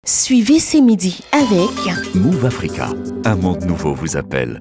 Suivez ces midis avec Move Africa, un monde nouveau vous appelle.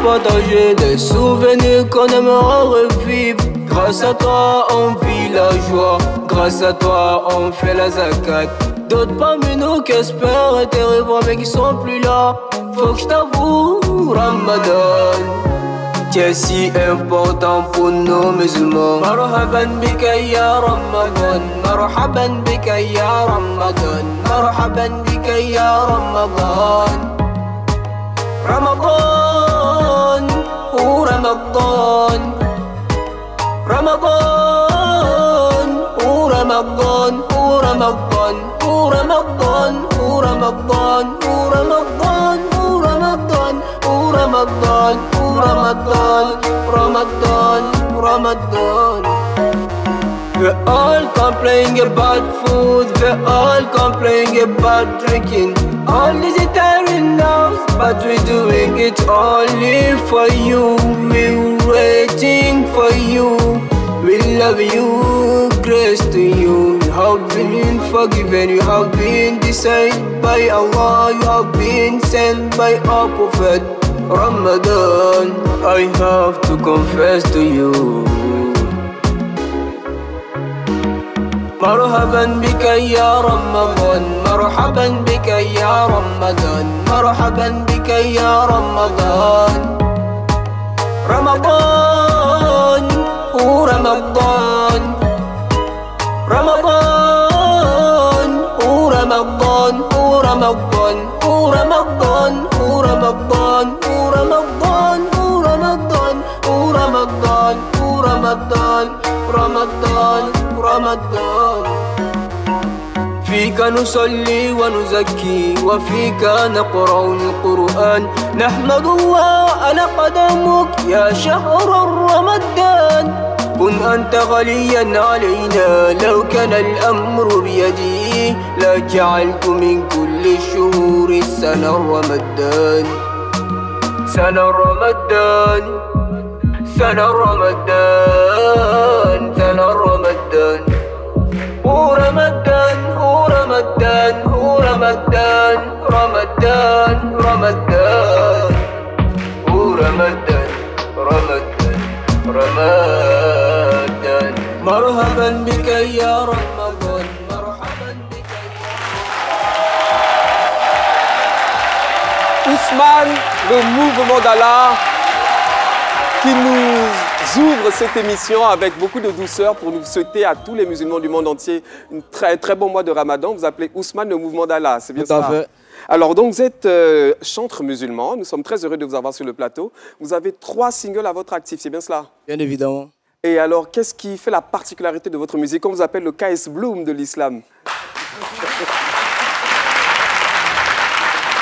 Partager des souvenirs qu'on aimera revivre. Grâce à toi on vit la joie, grâce à toi on fait la zakat. D'autres parmi nous qui espèrent te revoir mais qui sont plus là. Faut que je t'avoue, Ramadan, tu es si important pour nous musulmans. Marhaban bika ya Ramadan, marhaban bika ya Ramadan, marhaban bika ya Ramadan. Ramadan, oh Ramadan, Ramadan, oh Ramadan, oh Ramadan, oh Ramadan, oh Ramadan, oh Ramadan, oh Ramadan, oh Ramadan, oh Ramadan, Ramadan, Ramadan. We're all complaining about food, we're all complaining about drinking. All is Italian now, but we're doing it only for you. We're waiting for you. We love you, grace to you. You have been forgiven, you have been decided by Allah, you have been sent by our Prophet. Ramadan, I have to confess to you. مرحبا بك يا رمضان، مرحبا بك يا رمضان، مرحبا بك يا رمضان. رمضان هو رمضان، رمضان هو رمضان، هو رمضان، هو رمضان، هو رمضان، هو رمضان، هو رمضان، هو رمضان، هو رمضان، رمضان رمضان. فيك نصلي ونزكي وفيك نقرأ القرآن. نحمد الله على قدمك يا شهر رمضان. كن أنت غليا علينا، لو كان الأمر بيدي لجعلت من كل الشهور سنة رمضان، سنة رمضان، سنة رمضان، سنة رمضان. هو رمضان، هو رمضان، هو رمضان، رمضان، رمضان. هو رمضان، رمضان، رمضان. مرحبا بك يا رمضان، مرحبا بك يا Ousmane, le mouvement d'Allah, qui nous ouvre cette émission avec beaucoup de douceur pour nous souhaiter à tous les musulmans du monde entier un très bon mois de Ramadan. Vous appelez Ousmane le mouvement d'Allah, c'est bien ça? Tout à fait. Alors donc vous êtes chantre musulman, nous sommes très heureux de vous avoir sur le plateau. Vous avez 3 singles à votre actif, c'est bien cela? Bien évidemment. Et alors qu'est-ce qui fait la particularité de votre musique? On vous appelle le KS Bloom de l'islam.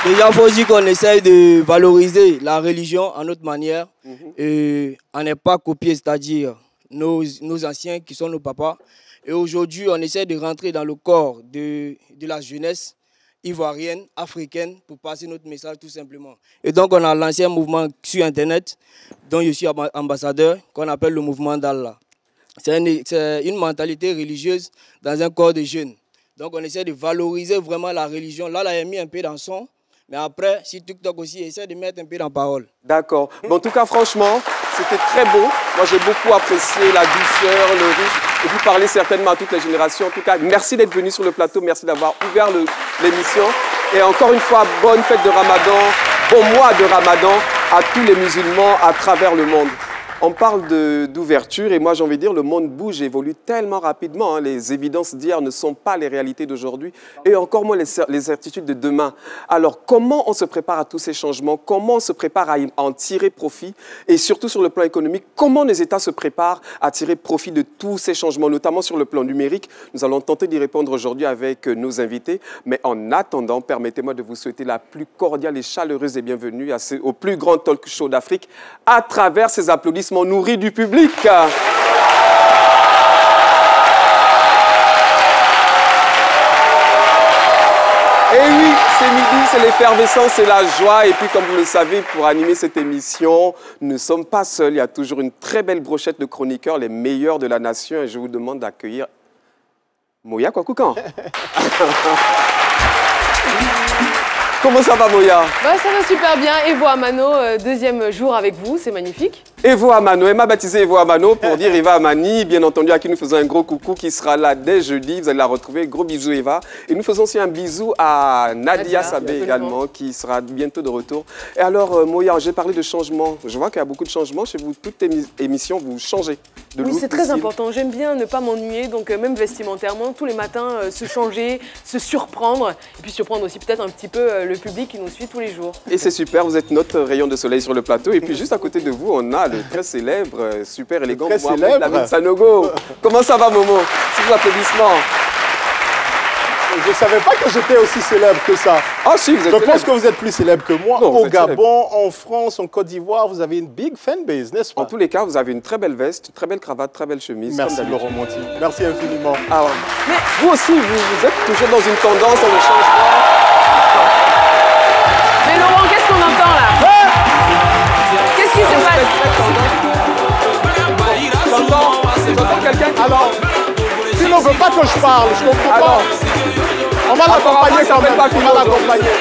Déjà, il faut dire qu'on essaye de valoriser la religion à notre manière et on n'est pas copié, c'est-à-dire nos anciens qui sont nos papas. Et aujourd'hui, on essaie de rentrer dans le corps de la jeunesse ivoirienne, africaine, pour passer notre message tout simplement. Et donc, on a lancé un mouvement sur Internet, dont je suis ambassadeur, qu'on appelle le mouvement d'Allah. C'est une mentalité religieuse dans un corps de jeunes. Donc, on essaie de valoriser vraiment la religion. Là, on a mis un peu dans son. Mais après, si TikTok aussi essaie de mettre un peu dans parole. D'accord. Bon, en tout cas, franchement, c'était très beau. Moi, j'ai beaucoup apprécié la douceur, le rythme. Et puis parler certainement à toutes les générations. En tout cas, merci d'être venu sur le plateau. Merci d'avoir ouvert l'émission. Et encore une fois, bonne fête de Ramadan, bon mois de Ramadan à tous les musulmans à travers le monde. On parle d'ouverture et moi j'ai envie de dire le monde bouge et évolue tellement rapidement. Hein. Les évidences d'hier ne sont pas les réalités d'aujourd'hui et encore moins les certitudes de demain. Alors comment on se prépare à tous ces changements? Comment on se prépare à en tirer profit? Et surtout sur le plan économique, comment les États se préparent à tirer profit de tous ces changements, notamment sur le plan numérique? Nous allons tenter d'y répondre aujourd'hui avec nos invités. Mais en attendant, permettez-moi de vous souhaiter la plus cordiale et chaleureuse des bienvenues au plus grand talk show d'Afrique à travers ces applaudissements nourris du public. Et oui, c'est midi, c'est l'effervescence, c'est la joie. Et puis, comme vous le savez, pour animer cette émission, nous ne sommes pas seuls. Il y a toujours une très belle brochette de chroniqueurs, les meilleurs de la nation. Et je vous demande d'accueillir Moya Kwakoukan. Comment ça va, Moya? Ça va super bien. Evo Amano, deuxième jour avec vous, c'est magnifique. Evo Amano, elle m'a baptisé Evo Amano pour dire Eva Amani, bien entendu, à qui nous faisons un gros coucou, qui sera là dès jeudi. Vous allez la retrouver. Gros bisous, Eva. Et nous faisons aussi un bisou à Nadia Sabé également, qui sera bientôt de retour. Et alors, Moya, j'ai parlé de changement. Je vois qu'il y a beaucoup de changements chez vous. Toute émission, vous changez de look. Oui, c'est très important. J'aime bien ne pas m'ennuyer, donc même vestimentairement, tous les matins, se changer, se surprendre, et puis surprendre aussi peut-être un petit peu le public qui nous suit tous les jours. Et c'est super, vous êtes notre rayon de soleil sur le plateau. Et puis juste à côté de vous, on a le très célèbre, super élégant Mohamed Lamine Sanogo. Comment ça va, Momo? C'est vos applaudissements. Je ne savais pas que j'étais aussi célèbre que ça. Ah si, vous êtes Je pense que vous êtes plus célèbre que moi. Non, au Gabon, en France, en Côte d'Ivoire, vous avez une big fanbase, n'est-ce pas? En tous les cas, vous avez une très belle veste, très belle cravate, très belle chemise. Merci Laurent Monti. Merci infiniment. Ah ouais. Mais vous aussi, vous êtes toujours dans une tendance, dans le changement. Mais Laurent, qu'est-ce qu'on entend là? Qu'est-ce qui se passe? J'entends quelqu'un. Alors, tu ne veux pas que je parle, je comprends pas. On va l'accompagner quand même, on va l'accompagner.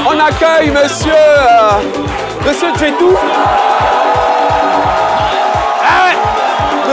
On accueille Monsieur Djetou.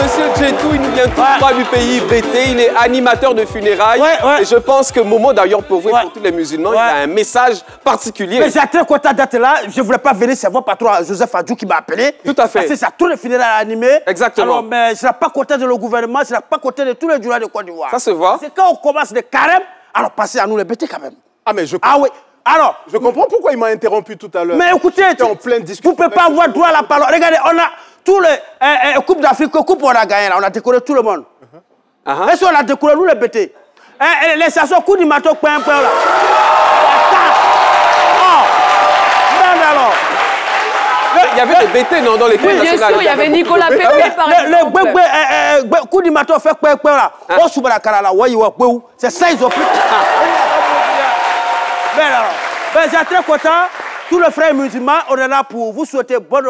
Monsieur Djetou, il nous vient tout droit du pays Bété, il est animateur de funérailles. Et je pense que Momo, d'ailleurs, pour vous et pour tous les musulmans, il a un message particulier. Mais j'ai très content d'être là. Je ne voulais pas venir, c'est votre patron Joseph Adjou qui m'a appelé. Tout à fait. Parce que c'est tous les funérailles animés. Exactement. Alors, mais je ne serai pas content de le gouvernement, je ne serai pas content de tous les jurats de Côte d'Ivoire. Ça se voit. C'est quand on commence les carèmes, alors passez à nous les Bété quand même. Ah, mais je Ah oui. Alors, je comprends pourquoi il m'a interrompu tout à l'heure. Mais écoutez, en pleine discussion. Vous ne pouvez pas avoir droit à la parole. Regardez, on a tous les Coupes d'Afrique, Coupe on a gagné là, on a décoré tout le monde. Est-ce qu'on a décoré nous les BT? Les stations coup du matin, point là. Il y avait des BT non, dans les clubs nationaux. Bien sûr, il y avait Nicolas Pépé par exemple. Le coup du matin fait point là. On souverain la cara là, c'est ça ils ont pris. Ben, j'ai très content. Tous les frères musulmans, on est là pour vous souhaiter bonne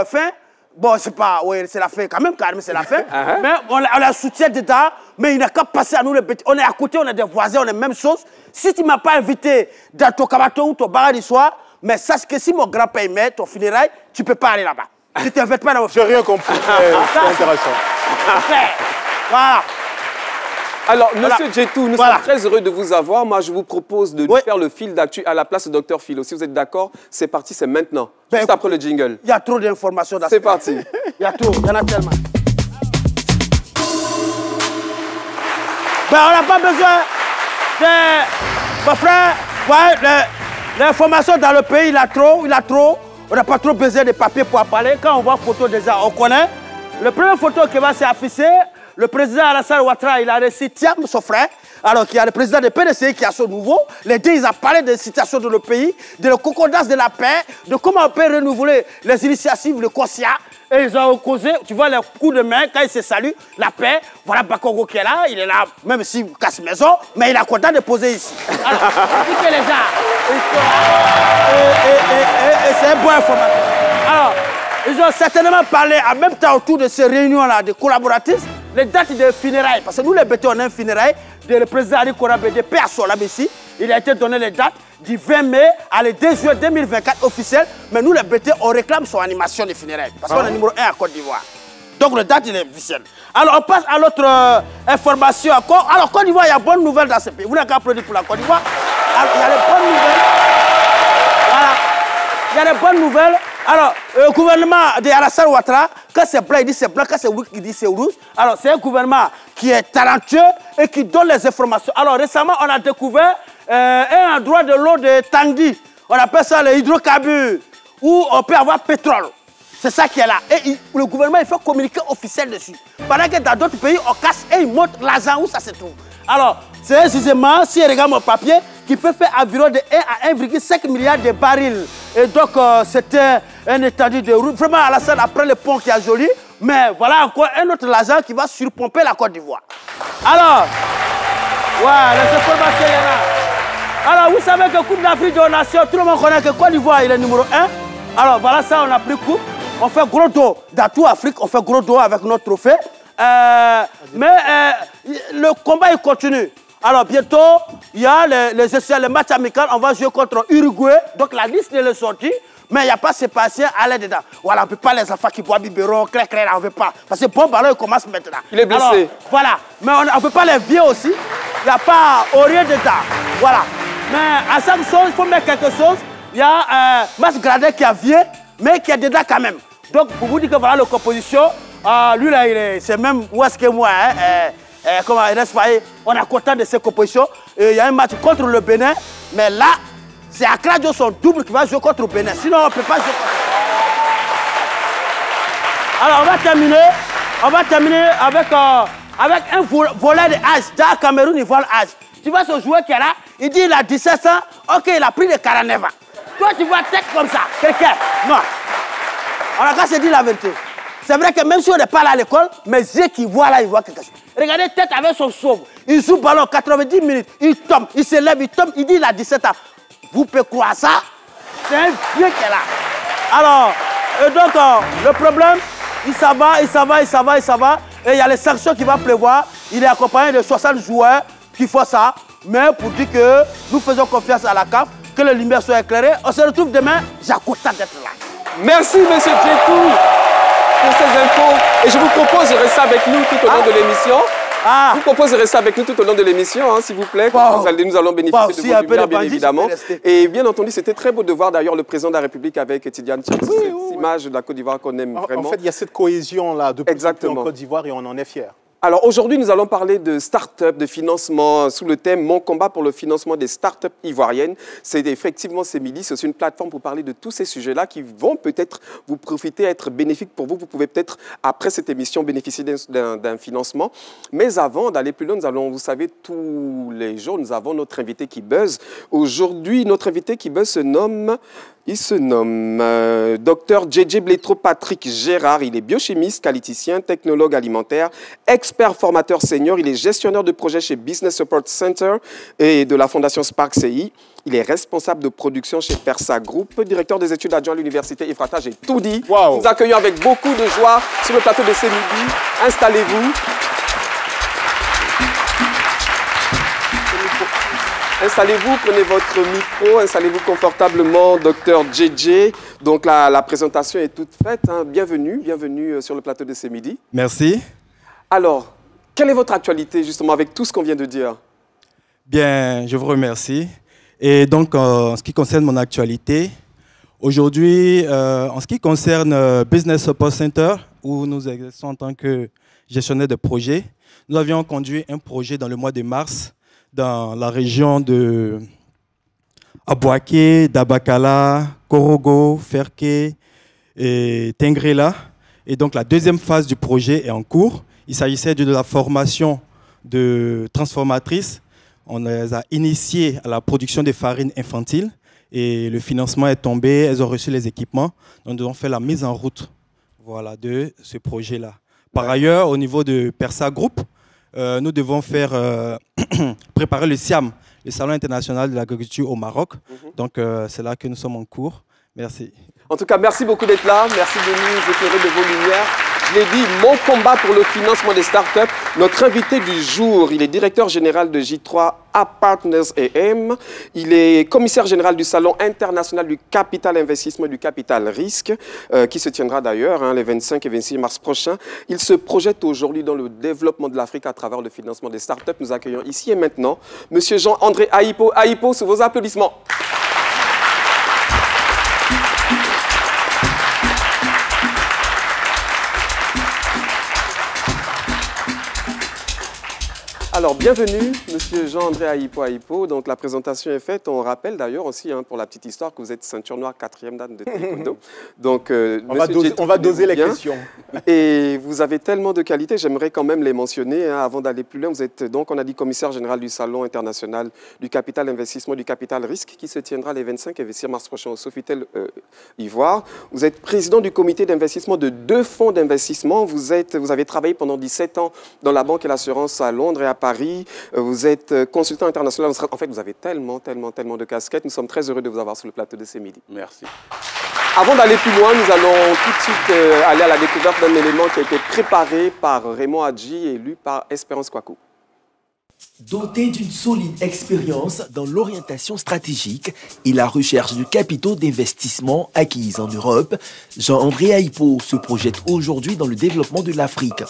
fin. Bon, c'est pas, oui, c'est la fin quand même, c'est la fin. Mais on a soutien d'État, mais il n'a qu'à passer à nous les petits. On est à côté, on est des voisins, on est même chose. Si tu ne m'as pas invité dans ton cabaton ou ton bar du soir, mais sache que si mon grand-père met ton funérail, tu ne peux pas aller là-bas. Tu ne t'invites pas dans vos J'ai rien compris, c'est intéressant. Voilà. Alors, Monsieur Djetou, nous sommes très heureux de vous avoir. Moi, je vous propose de faire le fil d'actu à la place de Dr Philo. Si vous êtes d'accord, c'est parti, c'est maintenant. Juste après le jingle. Il y a trop d'informations dans C'est parti. Il y a trop, il y en a tellement. Ben, on n'a pas besoin de... Mon frère, l'information dans le pays, il a trop. On n'a pas trop besoin de papier pour en parler. Quand on voit photo déjà, on connaît. La première photo qui va s'afficher, le président Alassane Ouattara, il a reçu Thiam, son frère, alors qu'il y a le président de PDC qui a son nouveau. Les deux, ils ont parlé de la situation de le pays, de la concordance de la paix, de comment on peut renouveler les initiatives, le COSIA. Et ils ont causé, tu vois, les coups de main, quand ils se saluent, la paix. Voilà Bakongo qui est là, il est là, même s'il casse maison, mais il est content de poser ici. Alors, écoutez les gens, et c'est un bon informateur. Alors, ils ont certainement parlé en même temps autour de ces réunions-là de collaboratifs, les dates de funérailles. Parce que nous, les BT, on a un funérailles de président Ali Korabe de paix à Solam ici. Il a été donné les dates du 20 mai à le 2 juin 2024 officiel. Mais nous, les BT, on réclame son animation de funérailles. Parce qu'on est numéro 1 à Côte d'Ivoire. Donc le date, il est officiel. Alors on passe à l'autre information encore. Alors Côte d'Ivoire, il y a bonne nouvelle dans ce pays. Vous n'avez qu'à applaudir pour la Côte d'Ivoire. Alors il y a des bonnes nouvelles. Voilà. Il y a des bonnes nouvelles. Alors, le gouvernement de Alassane Ouattara, quand c'est blanc, il dit c'est blanc, quand c'est rouge, il dit c'est rouge. Alors, c'est un gouvernement qui est talentueux et qui donne les informations. Alors, récemment, on a découvert un endroit de l'eau de Tanguy. On appelle ça le hydrocarbure, où on peut avoir pétrole. C'est ça qui est là. Et le gouvernement, il fait communiquer officiel dessus. Pendant que dans d'autres pays, on casse et ils montrent l'argent où ça se trouve. Alors, c'est un gisement, si on regarde mon papier, qui peut faire environ de 1 à 1,5 milliard de barils. Et donc, c'était un étendue de route. Vraiment, Alassane, après le pont qui est joli, mais voilà encore un autre l'argent qui va surpomper la Côte d'Ivoire. Alors, ouais, les informations, il y en a. Alors, vous savez que Coupe d'Afrique des Nations, tout le monde connaît que Côte d'Ivoire, il est numéro 1. Alors, voilà ça, on a pris coupe. On fait gros dos. Dans toute l'Afrique, on fait gros dos avec notre trophée. Mais le combat, il continue. Alors, bientôt, il y a les matchs amicaux. On va jouer contre Uruguay. Donc, la liste est sortie. Mais il n'y a pas ces patients à l'aide dedans. Voilà, on ne peut pas les enfants qui boivent biberon, clair, on ne veut pas. Parce que bon ballon, il commence maintenant. Il est blessé. Alors, voilà. Mais on ne peut pas les vieux aussi. Il n'y a pas rien dedans. Voilà. Mais à chaque chose, il faut mettre quelque chose. Il y a Mas Gradin qui a vieux, mais qui est dedans quand même. Donc, pour vous dire que voilà la composition, lui là, c'est même où est-ce que moi, comment il reste, on est content de ces compositions. Il y a un match contre le Bénin, mais là, c'est Accra son double qui va jouer contre le Bénin. Sinon, on ne peut pas jouer contre. Alors, on va terminer avec un volet de âge. Dans le Cameroun, il vole âge. Tu vois ce joueur qui est là, il dit il a 17 ans, ok, il a pris de 49 ans. Toi, tu vois tête comme ça, quelqu'un. Non. On a qu'à se dire la vérité. C'est vrai que même si on n'est pas là à l'école, mes yeux qui voient là, ils voient quelque chose. Regardez, tête avec son sauve. Il joue ballon 90 minutes, il tombe, il se lève, il tombe, il dit il a 17 ans. Vous pouvez croire ça? C'est un vieux qui est là. Alors, et donc, le problème, il s'en va. Et il y a les sanctions qui vont prévoir. Il est accompagné de 60 joueurs qui font ça. Mais pour dire que nous faisons confiance à la CAF, que les lumières soient éclairées. On se retrouve demain. J'ai content d'être là. Merci, M. Djekou, pour ces infos. Et je vous propose de rester avec nous tout au long de l'émission. Je vous propose de rester avec nous tout au long de l'émission, s'il vous plaît. Nous allons bénéficier de vos lumières, bien évidemment. Et bien entendu, c'était très beau de voir d'ailleurs le président de la République avec Tidiane Tchatsi, cette image de la Côte d'Ivoire qu'on aime vraiment. En fait, il y a cette cohésion-là depuis en Côte d'Ivoire et on en est fiers. Alors aujourd'hui, nous allons parler de start-up, de financement, sous le thème « Mon combat pour le financement des start-up ivoiriennes ». C'est effectivement, c'est Midi, c'est aussi une plateforme pour parler de tous ces sujets-là qui vont peut-être vous profiter, être bénéfiques pour vous. Vous pouvez peut-être, après cette émission, bénéficier d'un financement. Mais avant d'aller plus loin, nous allons, vous savez, tous les jours, nous avons notre invité qui buzz. Aujourd'hui, notre invité qui buzz se nomme... Il se nomme Dr JJ Blétro Patrick Gérard. Il est biochimiste, qualiticien, technologue alimentaire, expert formateur senior. Il est gestionnaire de projet chez Business Support Center et de la Fondation Spark CI. Il est responsable de production chez Persa Group, directeur des études adjoints à l'université Ephrata. J'ai tout dit. Wow. Nous accueillons avec beaucoup de joie sur le plateau de ce midi. Installez-vous. Installez-vous, prenez votre micro, installez-vous confortablement, Dr JJ. Donc la présentation est toute faite. Bienvenue sur le plateau de ce midi. Merci. Alors, quelle est votre actualité justement avec tout ce qu'on vient de dire? Bien, je vous remercie. Et donc, en ce qui concerne mon actualité, aujourd'hui, en ce qui concerne Business Support Center, où nous exerçons en tant que gestionnaire de projet, nous avions conduit un projet dans le mois de mars dans la région de Abouaké, Dabakala, Korogo, Ferké et Tengrela. Et donc la deuxième phase du projet est en cours. Il s'agissait de la formation de transformatrices. On les a initiées à la production des farines infantiles et le financement est tombé. Elles ont reçu les équipements. Donc nous avons fait la mise en route de ce projet-là. Par ailleurs, au niveau de Persa Group, nous devons faire préparer le SIAM, le Salon international de l'agriculture au Maroc. Donc, c'est là que nous sommes en cours. Merci. En tout cas, merci beaucoup d'être là. Merci de nous éclairer de vos lumières. Je l'ai dit, mon combat pour le financement des startups. Notre invité du jour, il est directeur général de J3A Partners AM. Il est commissaire général du Salon international du capital investissement et du capital risque, qui se tiendra d'ailleurs les 25 et 26 mars prochains. Il se projette aujourd'hui dans le développement de l'Afrique à travers le financement des startups. Nous accueillons ici et maintenant M. Jean-André Ayipo. Ayipo, sous vos applaudissements. Alors, bienvenue, Monsieur Jean-André Ayipo. Donc, la présentation est faite. On rappelle d'ailleurs aussi, pour la petite histoire, que vous êtes ceinture noire 4e dan de taekwondo. Donc, on va doser les questions. Et vous avez tellement de qualités, j'aimerais quand même les mentionner. Avant d'aller plus loin, vous êtes donc, on a dit, commissaire général du Salon international du capital investissement et du capital risque, qui se tiendra les 25 et 26 mars prochains au Sofitel Ivoire. Vous êtes président du comité d'investissement de 2 fonds d'investissement. Vous avez travaillé pendant 17 ans dans la banque et l'assurance à Londres et à Paris. Vous êtes consultant international. En fait, vous avez tellement de casquettes. Nous sommes très heureux de vous avoir sur le plateau de ce midi. Merci. Avant d'aller plus loin, nous allons tout de suite aller à la découverte d'un élément qui a été préparé par Raymond Hadji et lu par Espérance Kwaku. Doté d'une solide expérience dans l'orientation stratégique et la recherche de capitaux d'investissement acquis en Europe, Jean-André Ayipo se projette aujourd'hui dans le développement de l'Afrique.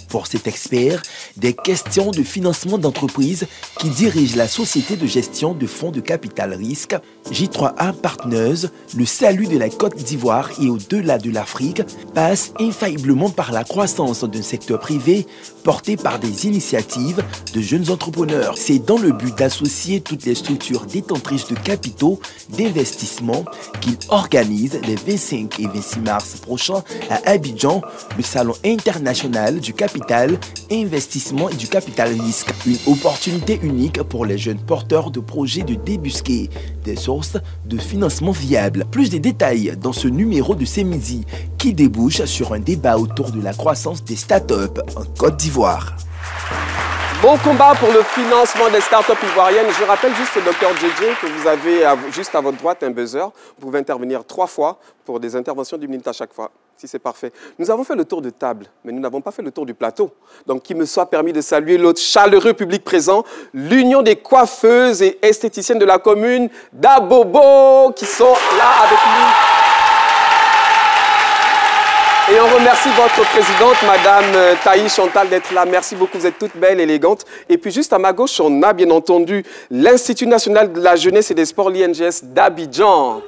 Pour cet expert, des questions de financement d'entreprise qui dirige la société de gestion de fonds de capital risque, J3A Partners, le salut de la Côte d'Ivoire et au-delà de l'Afrique, passe infailliblement par la croissance d'un secteur privé porté par des initiatives de jeunes entrepreneurs. C'est dans le but d'associer toutes les structures détentrices de capitaux d'investissement qu'il organise les 25 et 26 mars prochains à Abidjan, le Salon international du capital, investissement et du capital risque. Une opportunité unique pour les jeunes porteurs de projets de débusquer des sources de financement viables. Plus de détails dans ce numéro de ce midi qui débouche sur un débat autour de la croissance des startups en Côte d'Ivoire. Bon combat pour le financement des startups ivoiriennes. Je rappelle juste au Dr JJ que vous avez juste à votre droite un buzzer. Vous pouvez intervenir 3 fois pour des interventions d'1 minute à chaque fois, si c'est parfait. Nous avons fait le tour de table, mais nous n'avons pas fait le tour du plateau. Donc, qu'il me soit permis de saluer l'autre chaleureux public présent, l'Union des coiffeuses et esthéticiennes de la commune d'Abobo, qui sont là avec nous. Et on remercie votre présidente, Madame Taï Chantal, d'être là. Merci beaucoup, vous êtes toutes belles, élégantes. Et puis juste à ma gauche, on a bien entendu l'Institut national de la jeunesse et des sports, l'INGS d'Abidjan.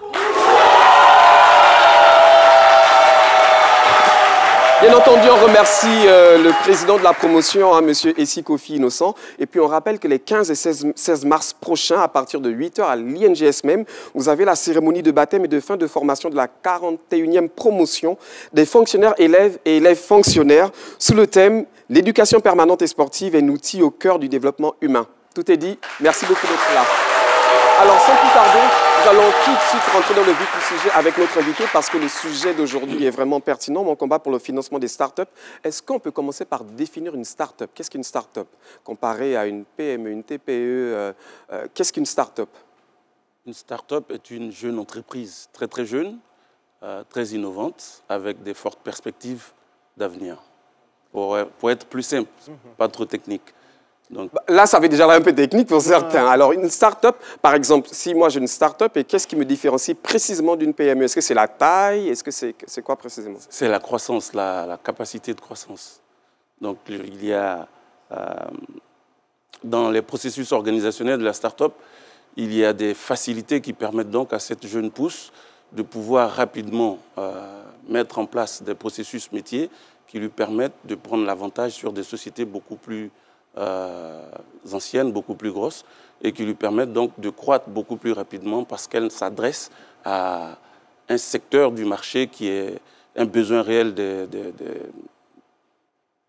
Bien entendu, on remercie le président de la promotion, M. Essi Kofi Innocent. Et puis, on rappelle que les 15 et 16 mars prochains, à partir de 8 h à l'INGS même, vous avez la cérémonie de baptême et de fin de formation de la 41e promotion des fonctionnaires élèves et élèves fonctionnaires sous le thème « L'éducation permanente et sportive est un outil au cœur du développement humain ». Tout est dit. Merci beaucoup d'être là. Alors, sans plus tarder, nous allons tout de suite rentrer dans le vif du sujet avec notre invité parce que le sujet d'aujourd'hui est vraiment pertinent, mon combat pour le financement des startups. Est-ce qu'on peut commencer par définir une startup? Qu'est-ce qu'une startup? Comparé à une PME, une TPE, qu'est-ce qu'une startup? Une startup est une jeune entreprise très jeune, très innovante, avec des fortes perspectives d'avenir. Pour être plus simple, pas trop technique. Donc, là, ça fait déjà un peu technique pour certains. Alors, une start-up, par exemple, si moi j'ai une start-up, et qu'est-ce qui me différencie précisément d'une PME? Est-ce que c'est la taille? Est-ce que c'est quoi précisément? C'est la croissance, la capacité de croissance. Donc, il y a, dans les processus organisationnels de la start-up, il y a des facilités qui permettent donc à cette jeune pousse de pouvoir rapidement mettre en place des processus métiers qui lui permettent de prendre l'avantage sur des sociétés beaucoup plus anciennes, beaucoup plus grosses, et qui lui permettent donc de croître beaucoup plus rapidement parce qu'elle s'adresse à un secteur du marché qui est un besoin réel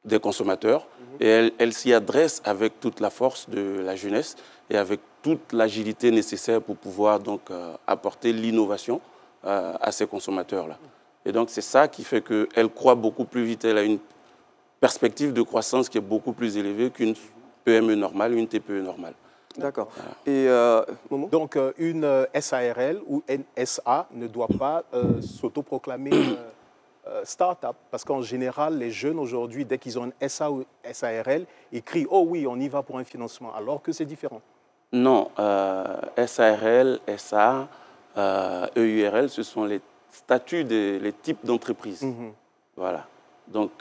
des consommateurs. Et elle s'y adresse avec toute la force de la jeunesse et avec toute l'agilité nécessaire pour pouvoir donc apporter l'innovation à ces consommateurs-là. Et donc c'est ça qui fait qu'elle croît beaucoup plus vite. Elle a une perspective de croissance qui est beaucoup plus élevée qu'une PME normale ou une TPE normale. D'accord. Voilà. Et donc, une SARL ou une SA ne doit pas s'autoproclamer start-up? Parce qu'en général, les jeunes aujourd'hui, dès qu'ils ont un SA ou SARL, ils crient « Oh oui, on y va pour un financement », alors que c'est différent. Non, SARL, SA, EURL, ce sont les statuts, les types d'entreprises. Voilà. Donc,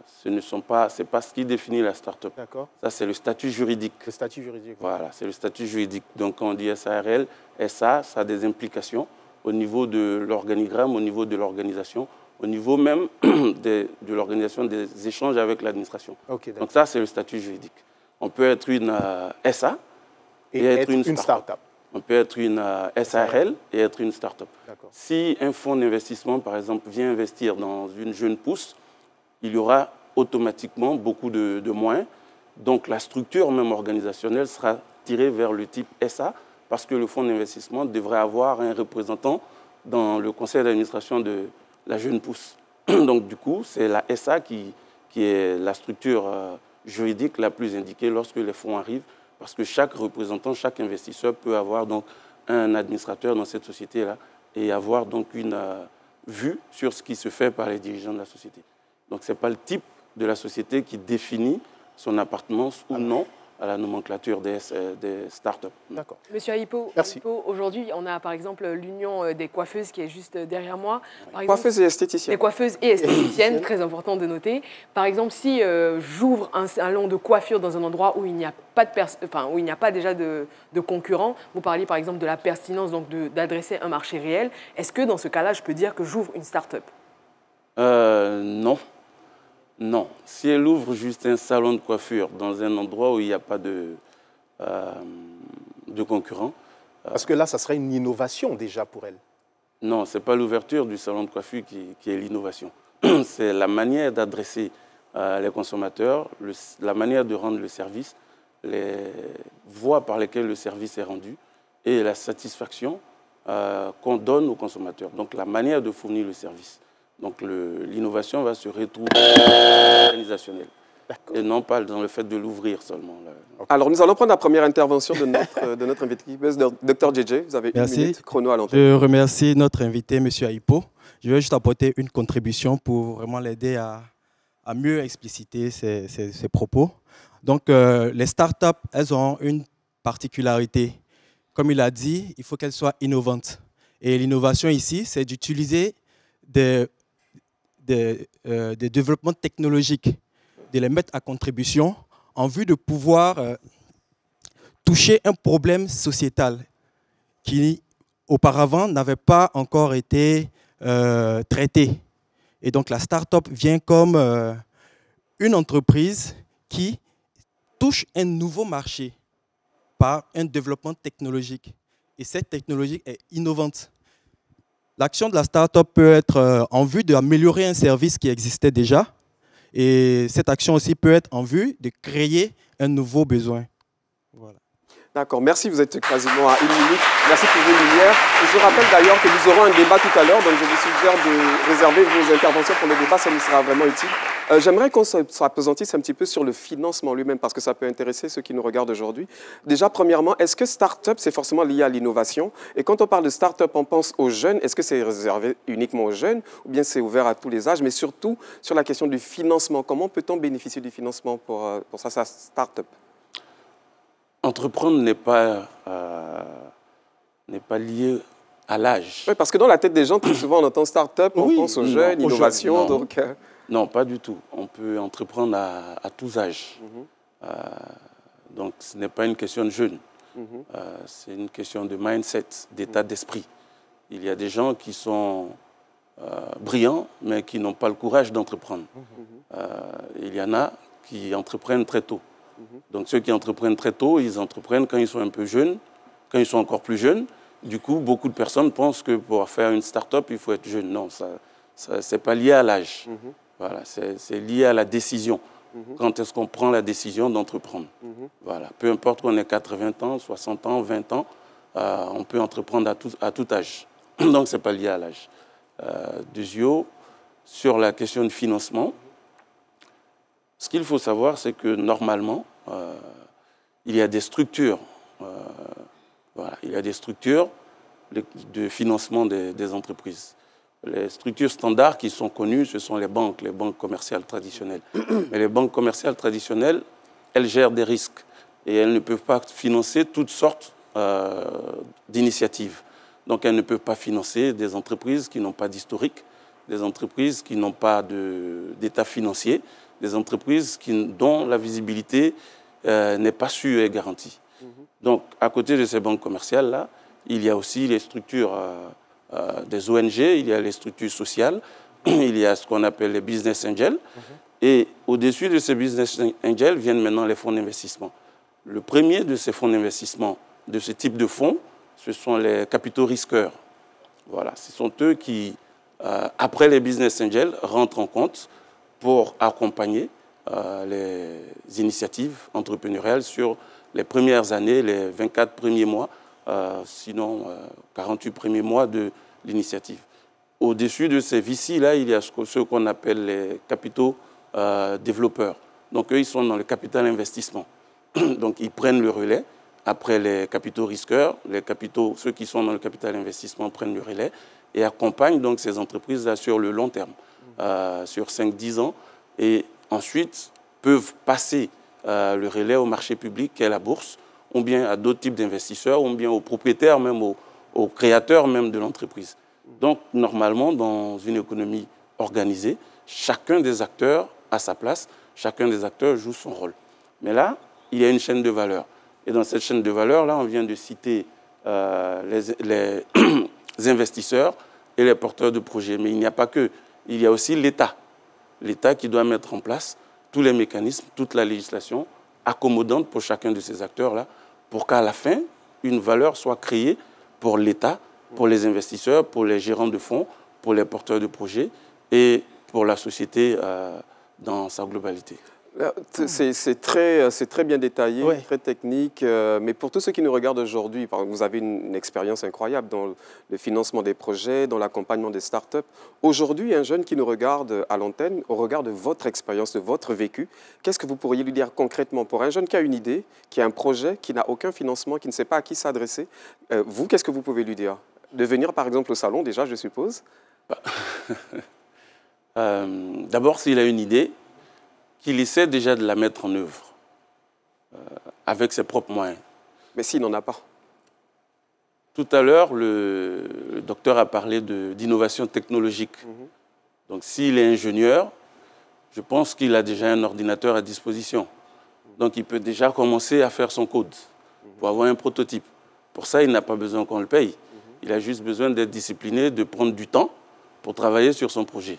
c'est pas ce qui définit la start-up. D'accord. Ça, c'est le statut juridique. Le statut juridique. Voilà, c'est le statut juridique. Donc, quand on dit SARL, SA, ça a des implications au niveau de l'organigramme, au niveau de l'organisation, au niveau même de l'organisation des échanges avec l'administration. Okay, donc, ça, c'est le statut juridique. On peut être une SA et être une start-up. On peut être une SARL et être une start-up. Si un fonds d'investissement, par exemple, vient investir dans une jeune pousse, il y aura automatiquement beaucoup de moyens. Donc la structure même organisationnelle sera tirée vers le type SA parce que le fonds d'investissement devrait avoir un représentant dans le conseil d'administration de la jeune pousse. Donc du coup, c'est la SA qui est la structure juridique la plus indiquée lorsque les fonds arrivent. Parce que chaque représentant, chaque investisseur peut avoir donc un administrateur dans cette société-là et avoir donc une vue sur ce qui se fait par les dirigeants de la société. Donc ce n'est pas le type de la société qui définit son appartenance ou non à la nomenclature des start-up. D'accord. Monsieur Aïpo, aujourd'hui, on a par exemple l'Union des coiffeuses qui est juste derrière moi. Coiffeuses et esthéticiennes. Des coiffeuses et esthéticiennes, très important de noter. Par exemple, si j'ouvre un salon de coiffure dans un endroit où il n'y a pas où il n'y a pas déjà de concurrents, vous parliez par exemple de la pertinence d'adresser un marché réel. Est-ce que dans ce cas-là, je peux dire que j'ouvre une start-up? Non. Non, si elle ouvre juste un salon de coiffure dans un endroit où il n'y a pas de concurrents... Parce que là, ça serait une innovation déjà pour elle. Non, ce n'est pas l'ouverture du salon de coiffure qui est l'innovation. C'est la manière d'adresser les consommateurs, la manière de rendre le service, les voies par lesquelles le service est rendu et la satisfaction qu'on donne aux consommateurs. Donc la manière de fournir le service. Donc l'innovation va se retrouver organisationnelle et non pas dans le fait de l'ouvrir seulement. Okay. Alors nous allons prendre la première intervention de notre invité, Dr JJ. Vous avez une minute chrono à l'antenne. Je remercie notre invité, M. Aïpo. Je vais juste apporter une contribution pour vraiment l'aider à mieux expliciter ses propos. Donc les startups, elles ont une particularité. Comme il a dit, il faut qu'elles soient innovantes. Et l'innovation ici, c'est d'utiliser des développements technologiques, de les mettre à contribution en vue de pouvoir toucher un problème sociétal qui, auparavant, n'avait pas encore été traité. Et donc, la start-up vient comme une entreprise qui touche un nouveau marché par un développement technologique. Et cette technologie est innovante. L'action de la start-up peut être en vue d'améliorer un service qui existait déjà. Et cette action aussi peut être en vue de créer un nouveau besoin. Voilà. D'accord, merci, vous êtes quasiment à 1 minute. Merci pour vos lumières. Et je rappelle d'ailleurs que nous aurons un débat tout à l'heure, donc je vous suggère de réserver vos interventions pour le débat, ça nous sera vraiment utile. J'aimerais qu'on s'appesantisse un petit peu sur le financement lui-même, parce que ça peut intéresser ceux qui nous regardent aujourd'hui. Déjà, premièrement, est-ce que start-up, c'est forcément lié à l'innovation? Et quand on parle de start-up, on pense aux jeunes. Est-ce que c'est réservé uniquement aux jeunes, ou bien c'est ouvert à tous les âges? Mais surtout, sur la question du financement, comment peut-on bénéficier du financement pour sa start-up? Entreprendre n'est pas lié à l'âge. Oui, parce que dans la tête des gens, très souvent on entend start-up, on pense aux jeunes, innovation. Non. Donc, non, pas du tout. On peut entreprendre à tous âges. Donc ce n'est pas une question de jeune. C'est une question de mindset, d'état d'esprit. Il y a des gens qui sont brillants, mais qui n'ont pas le courage d'entreprendre. Il y en a qui entreprennent très tôt. Donc ceux qui entreprennent très tôt, ils entreprennent quand ils sont un peu jeunes, quand ils sont encore plus jeunes. Du coup, beaucoup de personnes pensent que pour faire une start-up, il faut être jeune. Non, ce n'est pas lié à l'âge. Voilà, c'est lié à la décision. Quand est-ce qu'on prend la décision d'entreprendre? Voilà. Peu importe qu'on ait 80 ans, 60 ans, 20 ans, on peut entreprendre à tout âge. Donc, ce n'est pas lié à l'âge. Deuxièmement, sur la question de financement, ce qu'il faut savoir, c'est que normalement, il y a des structures. Voilà, il y a des structures de financement des entreprises. Les structures standards qui sont connues, ce sont les banques commerciales traditionnelles. Mais les banques commerciales traditionnelles, elles gèrent des risques et elles ne peuvent pas financer toutes sortes d'initiatives. Donc elles ne peuvent pas financer des entreprises qui n'ont pas d'historique, des entreprises qui n'ont pas d'état financier, des entreprises dont la visibilité n'est pas sûre et garantie. Donc à côté de ces banques commerciales-là, il y a aussi les structures des ONG, il y a les structures sociales, il y a ce qu'on appelle les business angels. Et au-dessus de ces business angels viennent maintenant les fonds d'investissement. Le premier de ces fonds d'investissement, de ce type de fonds, ce sont les capitaux risqueurs. Voilà, ce sont eux qui, après les business angels, rentrent en compte pour accompagner les initiatives entrepreneuriales sur les premières années, les 24 premiers mois, sinon 48 premiers mois de l'initiative. Au-dessus de ces VC-là, il y a ce qu'on appelle les capitaux développeurs. Donc eux, ils sont dans le capital investissement. Donc ils prennent le relais. Après les capitaux risqueurs, ceux qui sont dans le capital investissement prennent le relais et accompagnent donc ces entreprises-là sur le long terme, sur 5-10 ans, et ensuite peuvent passer le relais au marché public qu'est la bourse, ou bien à d'autres types d'investisseurs, ou bien aux propriétaires, même aux créateurs même de l'entreprise. Donc normalement, dans une économie organisée, chacun des acteurs a sa place, chacun des acteurs joue son rôle. Mais là, il y a une chaîne de valeur. Et dans cette chaîne de valeur, là, on vient de citer les investisseurs et les porteurs de projets. Mais il n'y a pas que. Il y a aussi l'État. L'État qui doit mettre en place tous les mécanismes, toute la législation accommodante pour chacun de ces acteurs-là, pour qu'à la fin, une valeur soit créée pour l'État, pour les investisseurs, pour les gérants de fonds, pour les porteurs de projets et pour la société dans sa globalité. C'est très bien détaillé, oui, très technique, mais pour tous ceux qui nous regardent aujourd'hui, vous avez une expérience incroyable dans le financement des projets, dans l'accompagnement des startups. Aujourd'hui, un jeune qui nous regarde à l'antenne, au regard de votre expérience, de votre vécu, qu'est-ce que vous pourriez lui dire concrètement pour un jeune qui a une idée, qui a un projet, qui n'a aucun financement, qui ne sait pas à qui s'adresser? Vous, qu'est-ce que vous pouvez lui dire? De venir par exemple au salon déjà, je suppose? D'abord, s'il a une idée, qu'il essaie déjà de la mettre en œuvre avec ses propres moyens. Mais s'il n'en a pas? Tout à l'heure, le docteur a parlé d'innovation technologique. Donc s'il est ingénieur, je pense qu'il a déjà un ordinateur à disposition. Donc il peut déjà commencer à faire son code pour avoir un prototype. Pour ça, il n'a pas besoin qu'on le paye. Il a juste besoin d'être discipliné, de prendre du temps pour travailler sur son projet.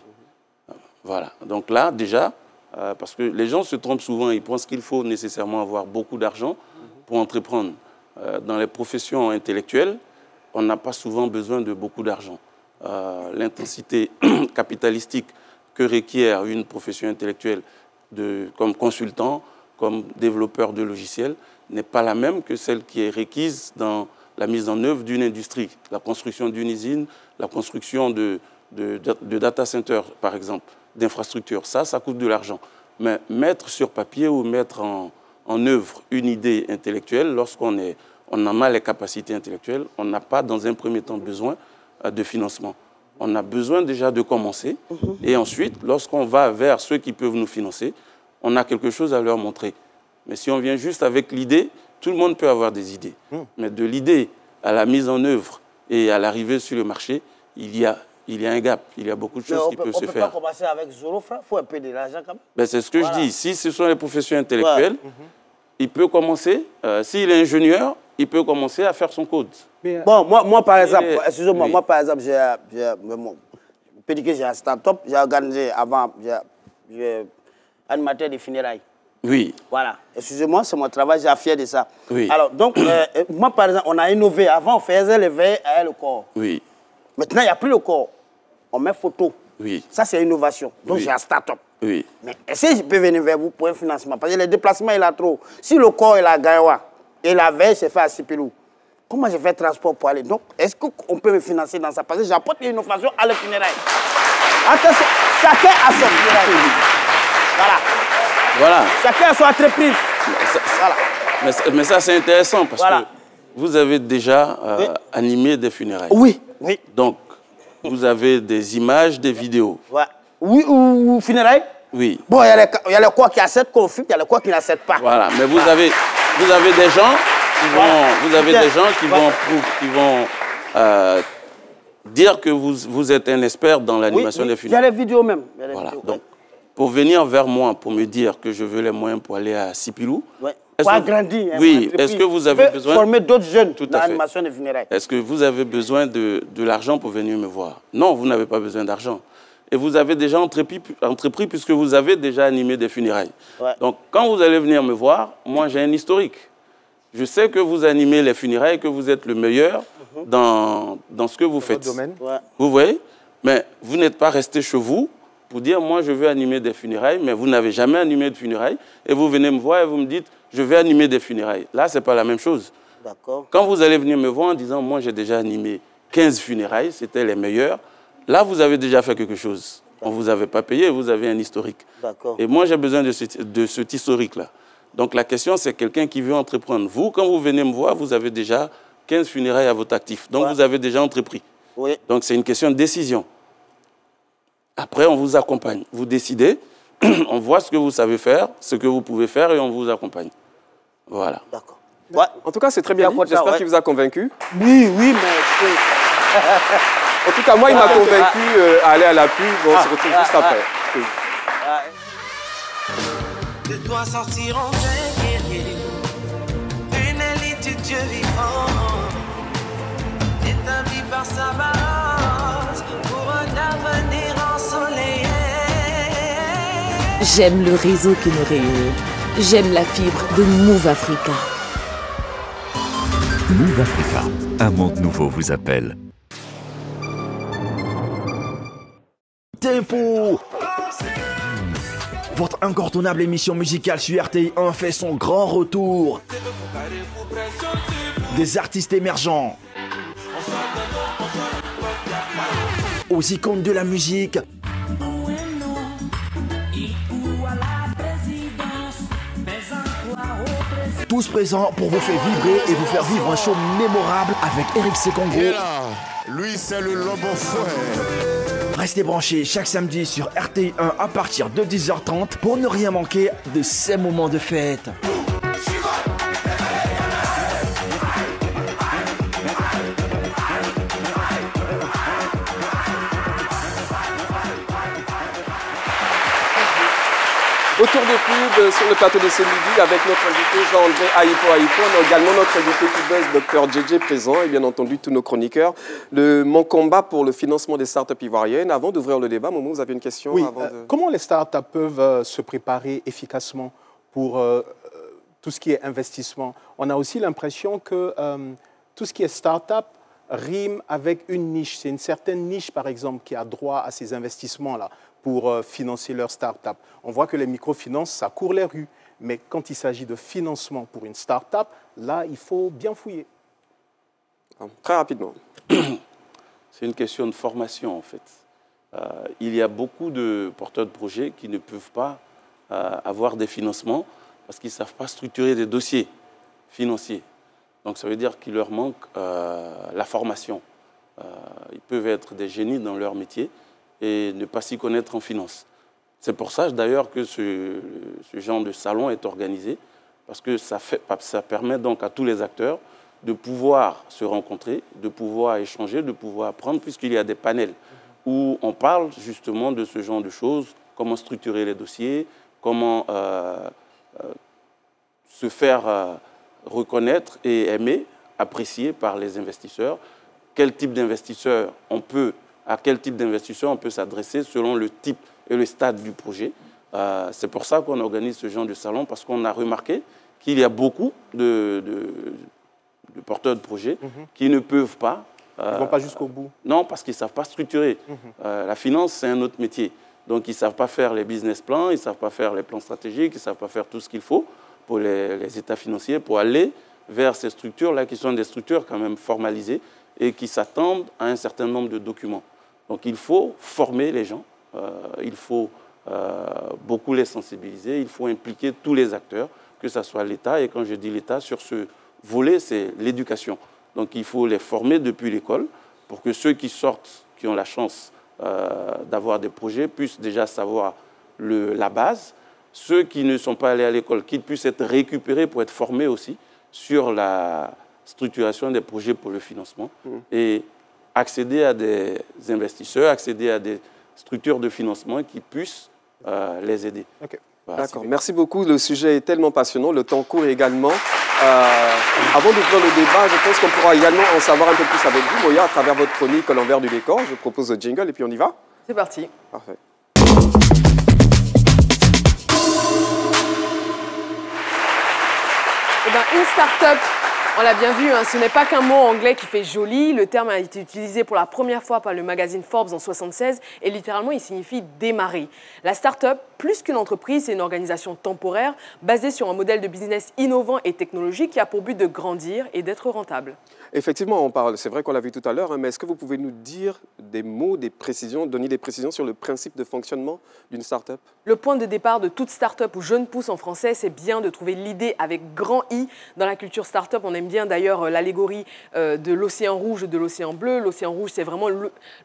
Voilà. Donc là, déjà, parce que les gens se trompent souvent, ils pensent qu'il faut nécessairement avoir beaucoup d'argent pour entreprendre. Dans les professions intellectuelles, on n'a pas souvent besoin de beaucoup d'argent. L'intensité capitalistique que requiert une profession intellectuelle comme consultant, comme développeur de logiciels, n'est pas la même que celle qui est requise dans la mise en œuvre d'une industrie, la construction d'une usine, la construction de data centers, par exemple, d'infrastructures. Ça coûte de l'argent. Mais mettre sur papier ou mettre en œuvre une idée intellectuelle, lorsqu'on a mal les capacités intellectuelles, on n'a pas dans un premier temps besoin de financement. On a besoin déjà de commencer. Et ensuite, lorsqu'on va vers ceux qui peuvent nous financer, on a quelque chose à leur montrer. Mais si on vient juste avec l'idée, tout le monde peut avoir des idées. Mais de l'idée à la mise en œuvre et à l'arrivée sur le marché, il y a un gap, il y a beaucoup de choses qui peuvent se faire. On peut pas commencer avec zéro franc, il faut un peu de l'argent quand même. Ben, c'est ce que je dis. Si ce sont les professions intellectuelles, il peut commencer, s'il est ingénieur, il peut commencer à faire son code. Bon, moi par exemple, excusez-moi, moi par exemple, j'ai un start-up, j'ai organisé avant, j'ai animateur des funérailles. Oui. Voilà. Excusez-moi, c'est mon travail, j'ai fier de ça. Oui. Alors, donc, moi par exemple, on a innové. Avant, on faisait les veilles à le corps. Oui. Maintenant, il n'y a plus le corps. On met photo. Oui. Ça, c'est innovation. Donc, j'ai un start-up. Oui. Mais est-ce que je peux venir vers vous pour un financement? Parce que les déplacements, il a trop. Si le corps est à Gaïwa et la veille, c'est fait à Sipilou, comment je fais transport pour aller? Donc, est-ce qu'on peut me financer dans ça? Parce que j'apporte l'innovation à la funérailles. Attention, chacun a son funérailles. Voilà. Chacun a son entreprise. Mais ça, c'est intéressant parce que vous avez déjà animé des funérailles. Oui. Donc, vous avez des images, des vidéos. Ouais. Oui, ou funérailles? Oui. Bon, il y a les quoi qui acceptent conflit, il y a les quoi qui n'acceptent pas. Voilà, mais vous avez des gens qui vont, dire que vous êtes un expert dans l'animation des funérailles. Il y a les vidéos même. Voilà. Donc, pour venir vers moi, pour me dire que je veux les moyens pour aller à Sipilou, pour agrandir. Oui, est-ce que vous avez besoin... former d'autres jeunes Tout dans à fait. l'animation des funérailles. Est-ce que vous avez besoin de l'argent pour venir me voir? Non, vous n'avez pas besoin d'argent. Et vous avez déjà entrepris puisque vous avez déjà animé des funérailles. Ouais. Donc, quand vous allez venir me voir, moi, j'ai un historique. Je sais que vous animez les funérailles, que vous êtes le meilleur dans ce que vous faites. Ouais. Vous voyez? Mais vous n'êtes pas resté chez vous pour dire, moi, je veux animer des funérailles, mais vous n'avez jamais animé de funérailles. Et vous venez me voir et vous me dites, je vais animer des funérailles. Là, ce n'est pas la même chose. D'accord. Quand vous allez venir me voir en disant, moi, j'ai déjà animé 15 funérailles, c'était les meilleurs, là, vous avez déjà fait quelque chose. On ne vous avait pas payé, vous avez un historique. D'accord. Et moi, j'ai besoin de cet historique-là. Donc, la question, c'est quelqu'un qui veut entreprendre. Vous, quand vous venez me voir, vous avez déjà 15 funérailles à votre actif. Donc, vous avez déjà entrepris. Oui. Donc, c'est une question de décision. Après, on vous accompagne. Vous décidez, on voit ce que vous savez faire, ce que vous pouvez faire, et on vous accompagne. Voilà. D'accord. Ouais. En tout cas, c'est très bien dit. J'espère qu'il vous a convaincu. Oui, mais... En tout cas, moi, il m'a convaincu à aller à la pub. Bon, on se retrouve juste après. De toi sortir en guerrier, une élite Dieu vivant, établi par sa balance pour un avenir ensoleillé. J'aime le réseau qui nous réunit. J'aime la fibre de Move Africa. Move Africa, un monde nouveau vous appelle. Tempo. Votre incontournable émission musicale sur RTI1 fait son grand retour. Des artistes émergents, aux icônes de la musique, tous présents pour vous faire vibrer et vous faire vivre un show mémorable avec Eric Sekongo. Et là, lui c'est le lobo fouet. Restez branchés chaque samedi sur RTI1 à partir de 10h30 pour ne rien manquer de ces moments de fête. Autour de pub sur le plateau de ce midi avec notre invité Jean-André Aïpo. On a également notre invité qui buzz, Dr JJ présent et bien entendu tous nos chroniqueurs. Mon combat pour le financement des startups ivoiriennes. Avant d'ouvrir le débat, Momo, vous avez une question? Oui, avant de... Comment les startups peuvent se préparer efficacement pour tout ce qui est investissement? On a aussi l'impression que tout ce qui est startup rime avec une niche. C'est une certaine niche, par exemple, qui a droit à ces investissements-là pour financer leur start-up. On voit que les microfinances, ça court les rues. Mais quand il s'agit de financement pour une start-up, là, il faut bien fouiller. Très rapidement. C'est une question de formation, en fait. Il y a beaucoup de porteurs de projets qui ne peuvent pas avoir des financements parce qu'ils ne savent pas structurer des dossiers financiers. Donc, ça veut dire qu'il leur manque la formation. Ils peuvent être des génies dans leur métier et ne pas s'y connaître en finance. C'est pour ça, d'ailleurs, que ce genre de salon est organisé, parce que ça permet donc à tous les acteurs de pouvoir se rencontrer, de pouvoir échanger, de pouvoir apprendre, puisqu'il y a des panels où on parle justement de ce genre de choses, comment structurer les dossiers, comment se faire reconnaître et aimer, apprécier par les investisseurs, quel type d'investisseur à quel type d'investisseur on peut s'adresser selon le type et le stade du projet. C'est pour ça qu'on organise ce genre de salon, parce qu'on a remarqué qu'il y a beaucoup de porteurs de projets qui ne peuvent pas... Ils ne vont pas jusqu'au bout. Non, parce qu'ils ne savent pas structurer. La finance, c'est un autre métier. Donc, ils ne savent pas faire les business plans, ils ne savent pas faire les plans stratégiques, ils ne savent pas faire tout ce qu'il faut pour les états financiers, pour aller vers ces structures-là, qui sont des structures quand même formalisées et qui s'attendent à un certain nombre de documents. Donc, il faut former les gens, il faut beaucoup les sensibiliser, il faut impliquer tous les acteurs, que ce soit l'État. Et quand je dis l'État, sur ce volet, c'est l'éducation. Donc, il faut les former depuis l'école pour que ceux qui sortent, qui ont la chance d'avoir des projets, puissent déjà savoir la base. Ceux qui ne sont pas allés à l'école, qu'ils puissent être récupérés pour être formés aussi sur la structuration des projets pour le financement et accéder à des investisseurs, accéder à des structures de financement qui puissent les aider. Okay. Voilà, d'accord, merci beaucoup. Le sujet est tellement passionnant, le temps court également. Avant d'ouvrir le débat, je pense qu'on pourra également en savoir un peu plus avec vous, Moya, à travers votre chronique L'envers du décor. Je propose le jingle et puis on y va. C'est parti. Parfait. Eh ben, une start-up, on l'a bien vu, hein, ce n'est pas qu'un mot anglais qui fait joli. Le terme a été utilisé pour la première fois par le magazine Forbes en 1976 et littéralement, il signifie démarrer. La start-up, plus qu'une entreprise, c'est une organisation temporaire basée sur un modèle de business innovant et technologique qui a pour but de grandir et d'être rentable. Effectivement, on parle, c'est vrai qu'on l'a vu tout à l'heure, hein, mais est-ce que vous pouvez nous dire des mots, des précisions, donner des précisions sur le principe de fonctionnement d'une start-up? Le point de départ de toute start-up ou jeune pousse en français, c'est bien de trouver l'idée avec grand I. Dans la culture start-up, on aime bien d'ailleurs l'allégorie de l'océan rouge et de l'océan bleu. L'océan rouge, c'est vraiment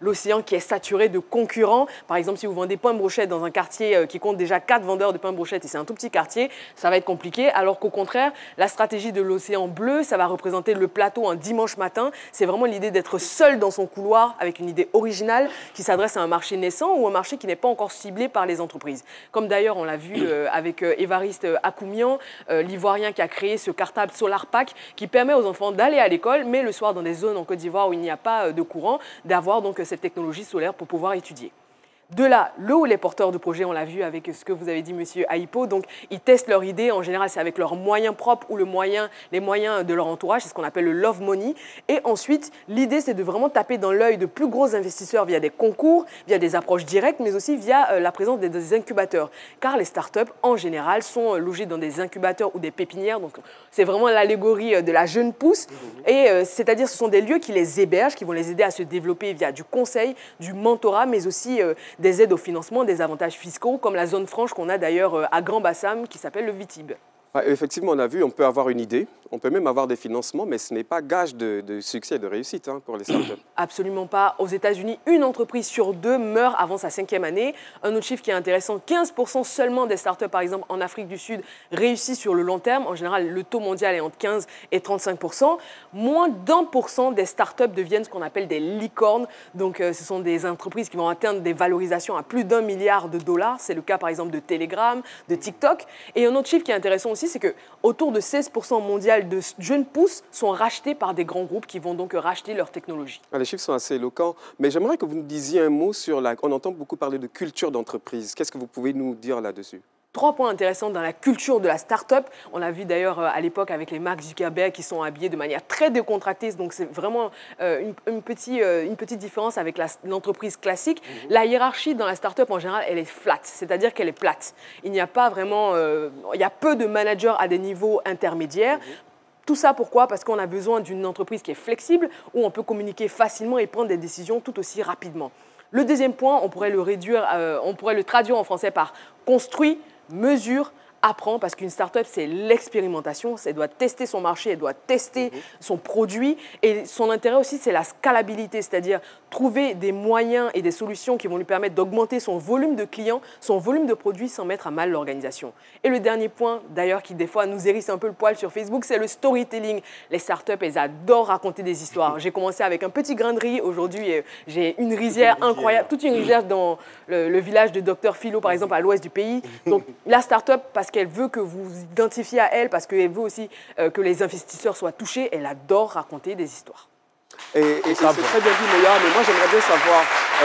l'océan qui est saturé de concurrents. Par exemple, si vous vendez pain de brochette dans un quartier qui compte déjà 4 vendeurs de pain de brochette et c'est un tout petit quartier, ça va être compliqué. Alors qu'au contraire, la stratégie de l'océan bleu, ça va représenter le plateau un dimanche matin. C'est vraiment l'idée d'être seul dans son couloir avec une idée originale qui s'adresse à un marché naissant ou un marché qui n'est pas encore ciblé par les entreprises. Comme d'ailleurs, on l'a vu avec Évariste Akoumian, l'Ivoirien qui a créé ce cartable Solar Pack qui permet aux enfants d'aller à l'école, mais le soir dans des zones en Côte d'Ivoire où il n'y a pas de courant, d'avoir donc cette technologie solaire pour pouvoir étudier. De là, le ou les porteurs de projets, on l'a vu avec ce que vous avez dit, monsieur Aipo, donc ils testent leur idée, en général c'est avec leurs moyens propres ou les moyens de leur entourage, c'est ce qu'on appelle le love money. Et ensuite, l'idée c'est de vraiment taper dans l'œil de plus gros investisseurs via des concours, via des approches directes, mais aussi via la présence des incubateurs. Car les startups, en général, sont logées dans des incubateurs ou des pépinières, donc c'est vraiment l'allégorie de la jeune pousse. Et c'est-à-dire ce sont des lieux qui les hébergent, qui vont les aider à se développer via du conseil, du mentorat, mais aussi des aides au financement, des avantages fiscaux, comme la zone franche qu'on a d'ailleurs à Grand Bassam, qui s'appelle le VITIB. Effectivement, on a vu, on peut avoir une idée, on peut même avoir des financements, mais ce n'est pas gage de succès et de réussite pour les startups. Absolument pas. Aux États-Unis, une entreprise sur 2 meurt avant sa 5e année. Un autre chiffre qui est intéressant, 15% seulement des startups, par exemple en Afrique du Sud, réussissent sur le long terme. En général, le taux mondial est entre 15 et 35%. Moins d'1% des startups deviennent ce qu'on appelle des licornes. Donc, ce sont des entreprises qui vont atteindre des valorisations à plus d'1 milliard de dollars. C'est le cas, par exemple, de Telegram, de TikTok. Et un autre chiffre qui est intéressant aussi, c'est que autour de 16% mondial de jeunes pousses sont rachetés par des grands groupes qui vont donc racheter leur technologie. Les chiffres sont assez éloquents, mais j'aimerais que vous nous disiez un mot sur on entend beaucoup parler de culture d'entreprise. Qu'est-ce que vous pouvez nous dire là-dessus? 3 points intéressants dans la culture de la start-up. On l'a vu d'ailleurs à l'époque avec les Mark Zuckerberg qui sont habillés de manière très décontractée. Donc c'est vraiment une petite différence avec l'entreprise classique. La hiérarchie dans la start-up en général, elle est flat, c'est-à-dire qu'elle est plate. Il n'y a pas vraiment, il y a peu de managers à des niveaux intermédiaires. Tout ça, pourquoi? Parce qu'on a besoin d'une entreprise qui est flexible, où on peut communiquer facilement et prendre des décisions tout aussi rapidement. Le deuxième point, on pourrait le traduire en français par construit, mesure, apprend, parce qu'une start-up, c'est l'expérimentation. Elle doit tester son marché, elle doit tester son produit. Et son intérêt aussi, c'est la scalabilité, c'est-à-dire trouver des moyens et des solutions qui vont lui permettre d'augmenter son volume de clients, son volume de produits sans mettre à mal l'organisation. Et le dernier point, d'ailleurs, qui des fois nous hérisse un peu le poil sur Facebook, c'est le storytelling. Les startups, elles adorent raconter des histoires. J'ai commencé avec un petit grain de riz. Aujourd'hui, j'ai une rizière incroyable, toute une rizière dans le village de Dr Philo, par exemple, à l'ouest du pays. Donc, la startup, parce qu'elle veut que vous vous identifiez à elle, parce qu'elle veut aussi que les investisseurs soient touchés, elle adore raconter des histoires. Et c'est très bien dit, Moya, mais moi j'aimerais bien savoir,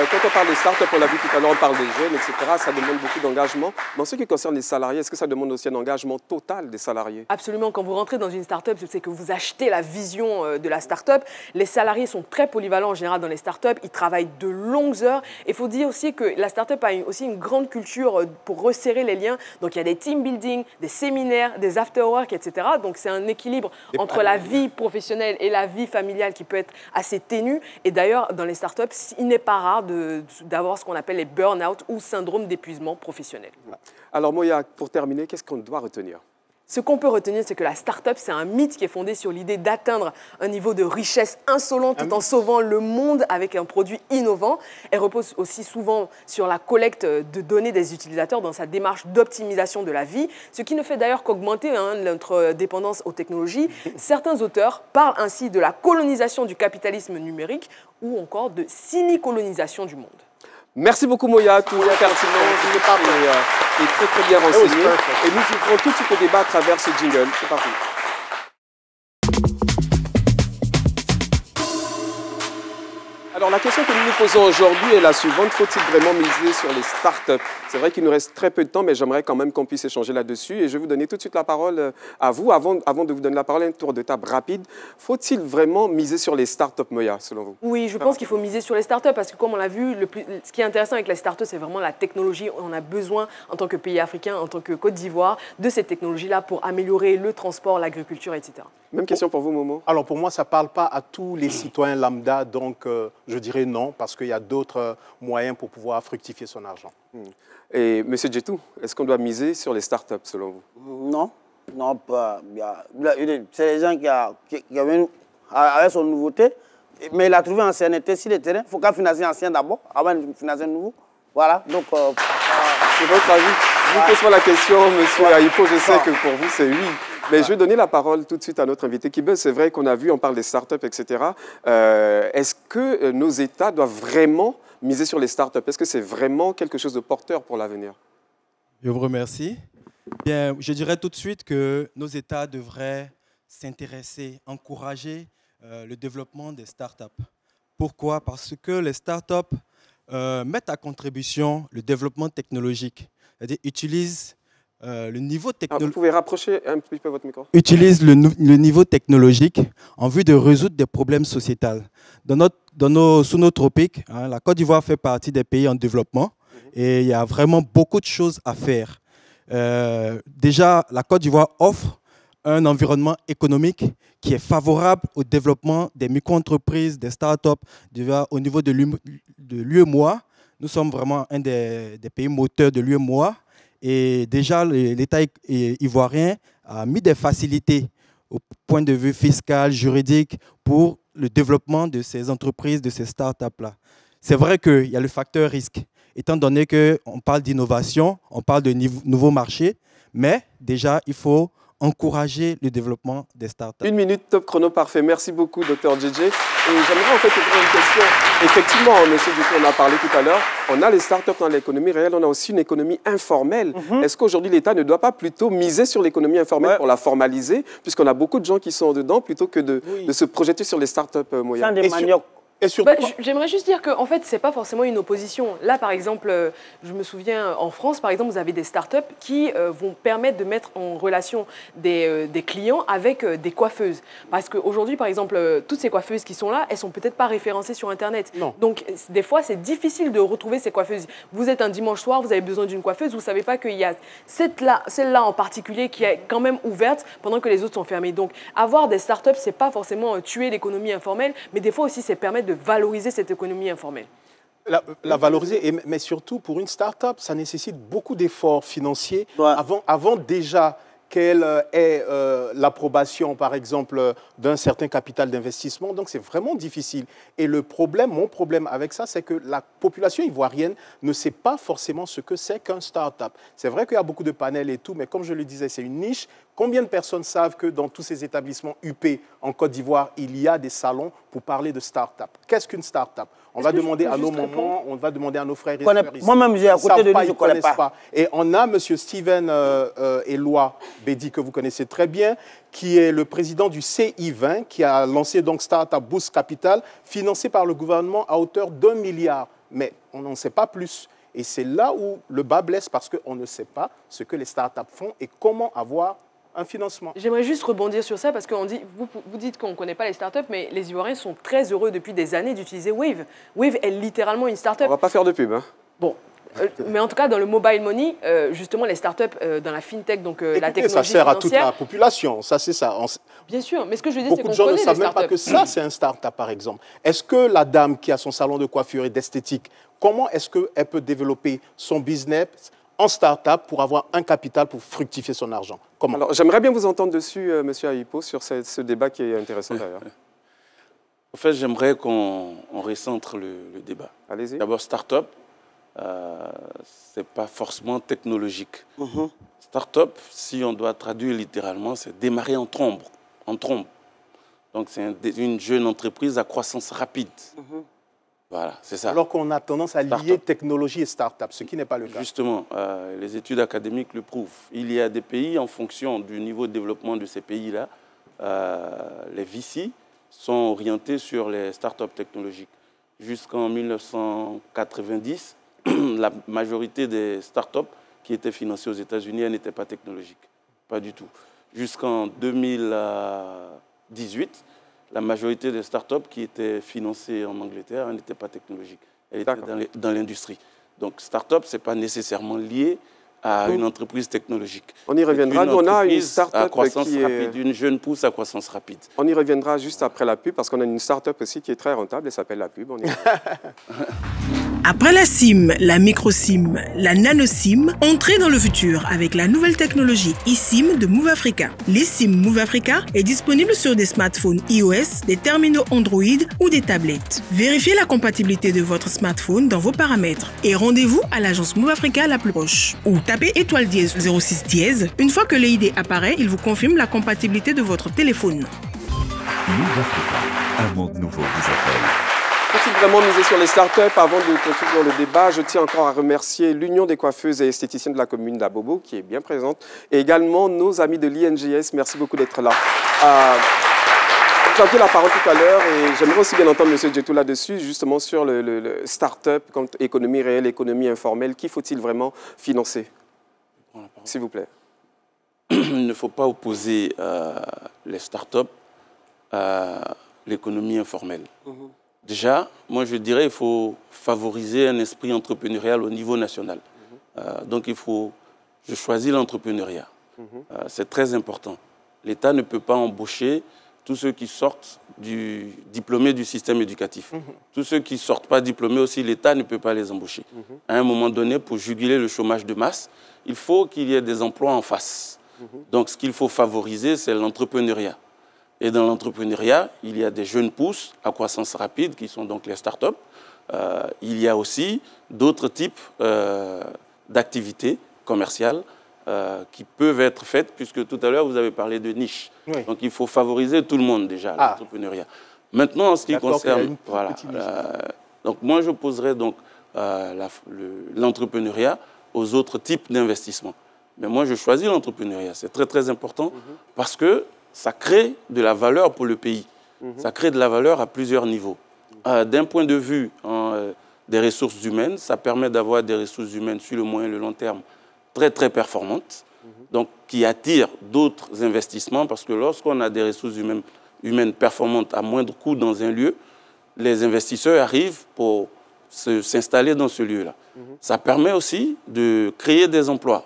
quand on parle de start-up, on l'a vu tout à l'heure, on parle des jeunes, etc., ça demande beaucoup d'engagement. Mais en ce qui concerne les salariés, est-ce que ça demande aussi un engagement total des salariés? Absolument, quand vous rentrez dans une start-up, c'est que vous achetez la vision de la start-up. Les salariés sont très polyvalents en général dans les start-up, ils travaillent de longues heures. Il faut dire aussi que la start-up a aussi une grande culture pour resserrer les liens. Donc il y a des team building, des séminaires, des after-work, etc. Donc c'est un équilibre entre la vie professionnelle et la vie familiale qui peut être assez ténue. Et d'ailleurs, dans les startups, il n'est pas rare d'avoir ce qu'on appelle les burn-out ou syndrome d'épuisement professionnel. Alors Moya, pour terminer, qu'est-ce qu'on doit retenir? Ce qu'on peut retenir, c'est que la start-up, c'est un mythe qui est fondé sur l'idée d'atteindre un niveau de richesse insolent tout en sauvant le monde avec un produit innovant. Elle repose aussi souvent sur la collecte de données des utilisateurs dans sa démarche d'optimisation de la vie, ce qui ne fait d'ailleurs qu'augmenter notre dépendance aux technologies. Certains auteurs parlent ainsi de la colonisation du capitalisme numérique ou encore de cynicolonisation du monde. Merci beaucoup Moya, tout pertinent et très très bien renseigné. Et nous ouvrons tout de suite le débat à travers ce jingle. C'est parti. Alors la question que nous nous posons aujourd'hui est la suivante. Faut-il vraiment miser sur les startups? C'est vrai qu'il nous reste très peu de temps, mais j'aimerais quand même qu'on puisse échanger là-dessus. Et je vais vous donner tout de suite la parole à vous. Avant de vous donner la parole, un tour de table rapide. Faut-il vraiment miser sur les startups, Moya, selon vous? Oui, je pense qu'il faut miser sur les startups parce que comme on l'a vu, ce qui est intéressant avec les startups, c'est vraiment la technologie. On a besoin, en tant que pays africain, en tant que Côte d'Ivoire, de cette technologie-là pour améliorer le transport, l'agriculture, etc. Même question pour vous, Momo. Alors pour moi, ça ne parle pas à tous les citoyens lambda, donc je dirais non, parce qu'il y a d'autres moyens pour pouvoir fructifier son argent. Et M. Djetou, est-ce qu'on doit miser sur les startups, selon vous? Non, non, pas. C'est les gens qui viennent avec son nouveauté, mais il a trouvé ancienneté sur le terrain. Il faut qu'à financer ancien d'abord, avant de financer un nouveau. Voilà, donc... c'est votre avis. Je vous pose la question, M. Aïpo, je sais que pour vous, c'est oui. Mais je vais donner la parole tout de suite à notre invité Kibbe. C'est vrai qu'on a vu, on parle des startups, etc. Est-ce que nos États doivent vraiment miser sur les startups? Est-ce que c'est vraiment quelque chose de porteur pour l'avenir? Je vous remercie. Bien, je dirais tout de suite que nos États devraient s'intéresser, encourager le développement des startups. Pourquoi? Parce que les startups mettent à contribution le développement technologique, c'est-à-dire utilisent le niveau technologique. Vous pouvez rapprocher un petit peu votre micro. Utilise le niveau technologique en vue de résoudre des problèmes sociétals. Sous nos tropiques, la Côte d'Ivoire fait partie des pays en développement et il y a vraiment beaucoup de choses à faire. Déjà, la Côte d'Ivoire offre un environnement économique qui est favorable au développement des micro-entreprises, des startups. Au niveau de l'UEMOA, nous sommes vraiment un des pays moteurs de l'UEMOA. Et déjà, l'État ivoirien a mis des facilités au point de vue fiscal, juridique, pour le développement de ces entreprises, de ces startups-là. C'est vrai qu'il y a le facteur risque, étant donné qu'on parle d'innovation, on parle de nouveaux marchés, mais déjà, il faut encourager le développement des startups. 1 minute, top chrono parfait. Merci beaucoup, Dr. JJ. Et j'aimerais en fait te poser une question. Effectivement, monsieur Dupont, on a parlé tout à l'heure, on a les startups dans l'économie réelle, on a aussi une économie informelle. Est-ce qu'aujourd'hui, l'État ne doit pas plutôt miser sur l'économie informelle pour la formaliser, puisqu'on a beaucoup de gens qui sont dedans, plutôt que de se projeter sur les startups moyennes? J'aimerais juste dire qu'en fait, ce n'est pas forcément une opposition. Là, par exemple, je me souviens, en France, par exemple, vous avez des startups qui vont permettre de mettre en relation des clients avec des coiffeuses. Parce qu'aujourd'hui, par exemple, toutes ces coiffeuses qui sont là, elles ne sont peut-être pas référencées sur Internet. Non. Donc, des fois, c'est difficile de retrouver ces coiffeuses. Vous êtes un dimanche soir, vous avez besoin d'une coiffeuse, vous ne savez pas qu'il y a celle-là en particulier qui est quand même ouverte pendant que les autres sont fermées. Donc, avoir des startups, ce n'est pas forcément tuer l'économie informelle, mais des fois aussi, c'est permettre de valoriser cette économie informelle. La valoriser, mais surtout pour une start-up, ça nécessite beaucoup d'efforts financiers avant déjà qu'elle ait l'approbation, par exemple, d'un certain capital d'investissement. Donc, c'est vraiment difficile. Et mon problème avec ça, c'est que la population ivoirienne ne sait pas forcément ce que c'est qu'un start-up. C'est vrai qu'il y a beaucoup de panels et tout, mais comme je le disais, c'est une niche. Combien de personnes savent que dans tous ces établissements UP en Côte d'Ivoire, il y a des salons pour parler de start-up? Qu'est-ce qu'une start-up? On va demander à nos mamans, on va demander à nos frères et sœurs ici. Moi-même, j'ai à côté de lui, je ne connais pas. Et on a M. Steven Eloi Bédi, que vous connaissez très bien, qui est le président du CI20, qui a lancé donc Startup Boost Capital, financé par le gouvernement à hauteur d'1 milliard. Mais on n'en sait pas plus. Et c'est là où le bas blesse, parce qu'on ne sait pas ce que les startups font et comment avoir un financement. J'aimerais juste rebondir sur ça parce que vous dites qu'on ne connaît pas les startups, mais les Ivoiriens sont très heureux depuis des années d'utiliser Wave. Wave est littéralement une startup. On ne va pas faire de pub. Hein. Bon. Mais en tout cas, dans le mobile money, justement, les startups dans la fintech, donc la technologie ça sert à toute financière, la population, ça c'est ça. Bien sûr, mais ce que je veux dire, c'est qu'on beaucoup de gens ne connaît savent les même pas que ça, c'est un start-up, par exemple. Est-ce que la dame qui a son salon de coiffure et d'esthétique, comment est-ce qu'elle peut développer son business en start-up pour avoir un capital pour fructifier son argent. Comment? Alors, j'aimerais bien vous entendre dessus, Monsieur Ayipo, sur ce débat qui est intéressant d'ailleurs. En fait, j'aimerais qu'on recentre le débat. Allez-y. D'abord, start-up, ce n'est pas forcément technologique. Start-up, si on doit traduire littéralement, c'est démarrer en trombe. Donc, c'est une jeune entreprise à croissance rapide. Voilà, c'est ça. Alors qu'on a tendance à lier technologie et start-up, ce qui n'est pas le cas. Justement, les études académiques le prouvent. Il y a des pays, en fonction du niveau de développement de ces pays-là, les VC sont orientés sur les start-up technologiques. Jusqu'en 1990, la majorité des start-up qui étaient financées aux États-Unis n'étaient pas technologiques. Pas du tout. Jusqu'en 2018, la majorité des start-up qui étaient financées en Angleterre n'étaient pas technologiques. Elles étaient dans l'industrie. Donc, start-up, ce n'est pas nécessairement lié à une entreprise technologique. On y reviendra. On a une start-up qui est rapide, une jeune pousse à croissance rapide. On y reviendra juste après la pub parce qu'on a une start-up aussi qui est très rentable. Elle s'appelle la pub. Après la SIM, la micro-SIM, la nano-SIM, entrez dans le futur avec la nouvelle technologie eSIM de Move Africa. l'eSIM Move Africa est disponible sur des smartphones iOS, des terminaux Android ou des tablettes. Vérifiez la compatibilité de votre smartphone dans vos paramètres et rendez-vous à l'agence Move Africa la plus proche. Ou tapez étoile dièse 06 dièse. Une fois que l'EID apparaît, il vous confirme la compatibilité de votre téléphone. Move Africa, un monde nouveau vous appelle. Faut-il vraiment miser sur les startups? Avant de continuer dans le débat, je tiens encore à remercier l'Union des coiffeuses et esthéticiennes de la commune d'Abobo, qui est bien présente, et également nos amis de l'INGS. Merci beaucoup d'être là. J'ai pris la parole tout à l'heure et j'aimerais aussi bien entendre M. Djetou là-dessus, justement sur le start-up, économie réelle, économie informelle. Qui faut-il vraiment financer? S'il vous plaît. Il ne faut pas opposer les start-up à l'économie informelle. Déjà, moi je dirais qu'il faut favoriser un esprit entrepreneurial au niveau national. Donc je choisis l'entrepreneuriat. C'est très important. L'État ne peut pas embaucher tous ceux qui sortent diplômés du système éducatif. Tous ceux qui ne sortent pas diplômés aussi, l'État ne peut pas les embaucher. À un moment donné, pour juguler le chômage de masse, il faut qu'il y ait des emplois en face. Donc ce qu'il faut favoriser, c'est l'entrepreneuriat. Et dans l'entrepreneuriat, il y a des jeunes pousses à croissance rapide qui sont donc les start-up. Il y a aussi d'autres types d'activités commerciales qui peuvent être faites, puisque tout à l'heure, vous avez parlé de niche. Oui. Donc, il faut favoriser tout le monde déjà, l'entrepreneuriat. Maintenant, en ce qui concerne... Voilà, donc, moi, je poserais donc l'entrepreneuriat aux autres types d'investissements. Mais moi, je choisis l'entrepreneuriat. C'est très, très important parce que ça crée de la valeur pour le pays. Ça crée de la valeur à plusieurs niveaux. D'un point de vue des ressources humaines, ça permet d'avoir des ressources humaines sur le moyen et le long terme très, très performantes, donc qui attirent d'autres investissements, parce que lorsqu'on a des ressources humaines performantes à moindre coût dans un lieu, les investisseurs arrivent pour s'installer dans ce lieu-là. Ça permet aussi de créer des emplois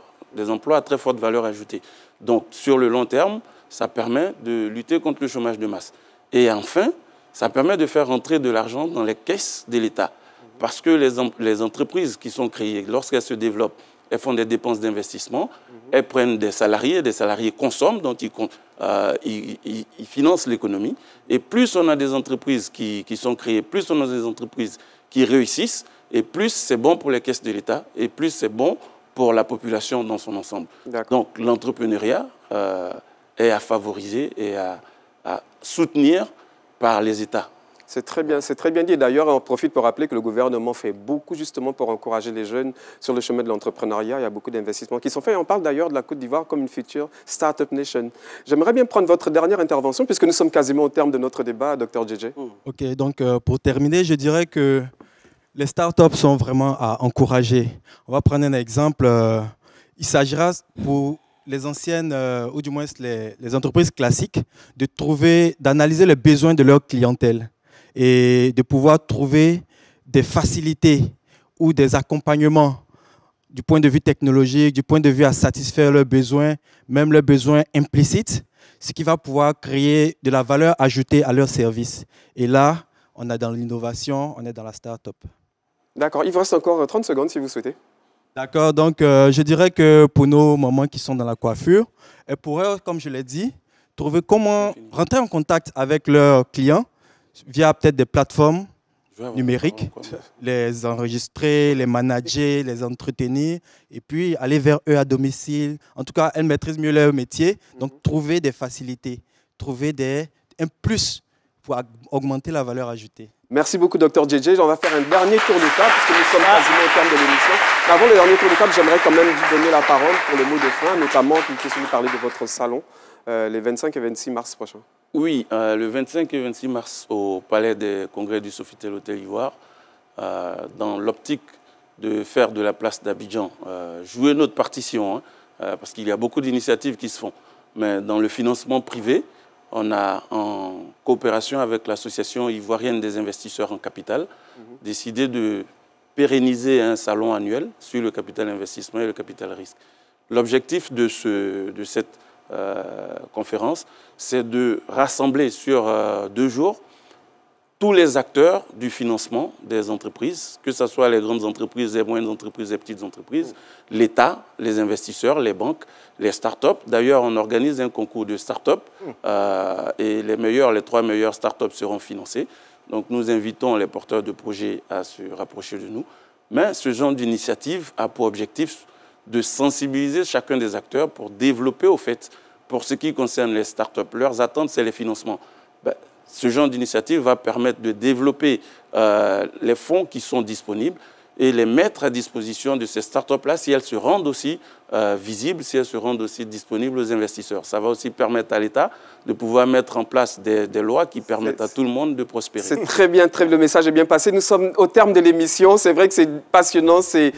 à très forte valeur ajoutée. Donc, sur le long terme, ça permet de lutter contre le chômage de masse. Et enfin, ça permet de faire rentrer de l'argent dans les caisses de l'État. Parce que les entreprises qui sont créées, lorsqu'elles se développent, elles font des dépenses d'investissement, elles prennent des salariés consomment, donc ils financent l'économie. Et plus on a des entreprises qui sont créées, plus on a des entreprises qui réussissent, et plus c'est bon pour les caisses de l'État, et plus c'est bon pour la population dans son ensemble. Donc l'entrepreneuriat est à favoriser et à soutenir par les États. C'est très bien dit. D'ailleurs, on profite pour rappeler que le gouvernement fait beaucoup justement pour encourager les jeunes sur le chemin de l'entrepreneuriat. Il y a beaucoup d'investissements qui sont faits. Et on parle d'ailleurs de la Côte d'Ivoire comme une future Startup Nation. J'aimerais bien prendre votre dernière intervention puisque nous sommes quasiment au terme de notre débat, Dr JJ. OK, donc pour terminer, je dirais que les startups sont vraiment à encourager. On va prendre un exemple. Il s'agira pour les anciennes, ou du moins les entreprises classiques, d'analyser les besoins de leur clientèle et de pouvoir trouver des facilités ou des accompagnements du point de vue technologique, du point de vue à satisfaire leurs besoins, même leurs besoins implicites, ce qui va pouvoir créer de la valeur ajoutée à leur service. Et là, on est dans l'innovation, on est dans la start-up. D'accord, il vous reste encore 30 secondes si vous souhaitez. D'accord, donc je dirais que pour nos mamans qui sont dans la coiffure, elles pourraient, comme je l'ai dit, trouver comment rentrer en contact avec leurs clients via peut-être des plateformes numériques, les enregistrer, les manager, les entretenir, et puis aller vers eux à domicile. En tout cas, elles maîtrisent mieux leur métier, donc trouver des facilités, trouver un plus pour augmenter la valeur ajoutée. Merci beaucoup, Dr JJ. On va faire un dernier tour de table, puisque nous sommes quasiment au terme de l'émission. Mais avant le dernier tour de table, j'aimerais quand même vous donner la parole pour le mot de fin, notamment pour que vous parler de votre salon, les 25 et 26 mars prochains. Oui, le 25 et 26 mars au Palais des Congrès du Sofitel Hôtel Ivoire, dans l'optique de faire de la place d'Abidjan, jouer notre partition, parce qu'il y a beaucoup d'initiatives qui se font. Mais dans le financement privé, on a, en coopération avec l'Association ivoirienne des investisseurs en capital, décidé de pérenniser un salon annuel sur le capital investissement et le capital risque. L'objectif de cette conférence, c'est de rassembler sur 2 jours tous les acteurs du financement des entreprises, que ce soit les grandes entreprises, les moyennes entreprises, les petites entreprises, l'État, les investisseurs, les banques, les start-up. D'ailleurs, on organise un concours de start-up et les 3 meilleures start-up seront financées. Donc, nous invitons les porteurs de projets à se rapprocher de nous. Mais ce genre d'initiative a pour objectif de sensibiliser chacun des acteurs pour développer, au fait, pour ce qui concerne les start-up, leurs attentes, c'est les financements. Ce genre d'initiative va permettre de développer les fonds qui sont disponibles et les mettre à disposition de ces start-up-là si elles se rendent aussi visibles, si elles se rendent aussi disponibles aux investisseurs. Ça va aussi permettre à l'État de pouvoir mettre en place des lois qui permettent à tout le monde de prospérer. C'est très bien, le message est bien passé. Nous sommes au terme de l'émission. C'est vrai que c'est passionnant, c'est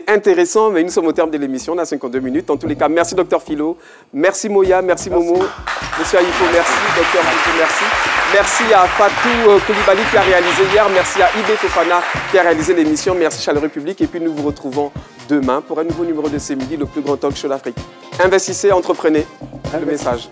intéressant, mais nous sommes au terme de l'émission. On a 52 minutes. En tous les cas, merci Dr Philo, merci Moya, merci Momo, Monsieur Aïpo, merci, Dr Philo, merci. Merci à Fatou Koulibaly qui a réalisé hier, merci à Ibé Fofana qui a réalisé l'émission, merci Chaleureux Public. Et puis nous vous retrouvons demain pour un nouveau numéro de C'est Midi, le plus grand talk show d'Afrique. Investissez, entreprenez. Le message.